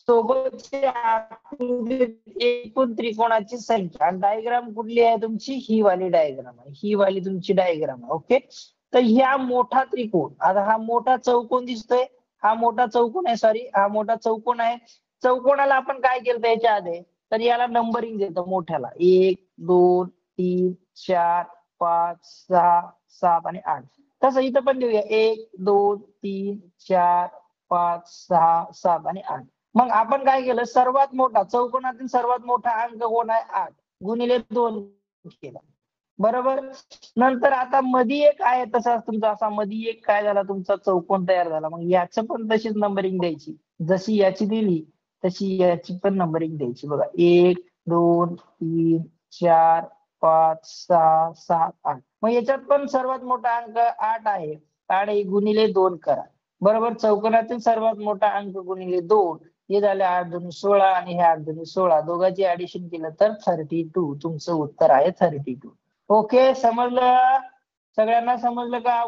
सोबतचे आकृतीत एकूण त्रिकोणाची संख्या. आणि डायग्राम कुठली आहे तुमची? ही वाली डायग्राम आहे, ही वाली तुमची डायग्राम आहे. ओके, तर ह्या मोठा त्रिकोण, आता हा मोठा चौकोन दिसतोय, हा मोठा चौकोन आहे, सॉरी हा मोठा चौकोन आहे. चौकोनाला आपण काय केलं याच्या आधी? तर याला नंबरिंग देतो मोठ्याला 1 2 3 4 5 6 7 आणि 8. तसं इथं पण देऊया 1 2 3 4 5 6 7 आणि 8. मग आपण काय केलं? सर्वात मोठा चौकोनातील सर्वात मोठा अंक कोण आहे? 8 गुणिले 2 केला, बरोबर. नंतर आता मधी एक आहे तसा तुमचा, असा मधी एक काय झाला तुमचा चौकोन तयार झाला. मग याचं पण तशीच नंबरिंग द्यायची, जशी याची दिली तशी याची पण नंबरिंग द्यायची. बघा 1 2 3 4 5 6 7 8. मग याच्यात पण सर्वात मोठा अंक 8 आहे, आणि गुणिले 2 करा, बरोबर. चौकोनातील सर्वात मोठा अंक गुणिले 2, हे झाले 8 2 16 आणि हे 8 2 16. दोघांची ऍडिशन केलं तर 32. तुमचं उत्तर आहे 32. ओके, समजलं? सगळ्यांना समजलं का?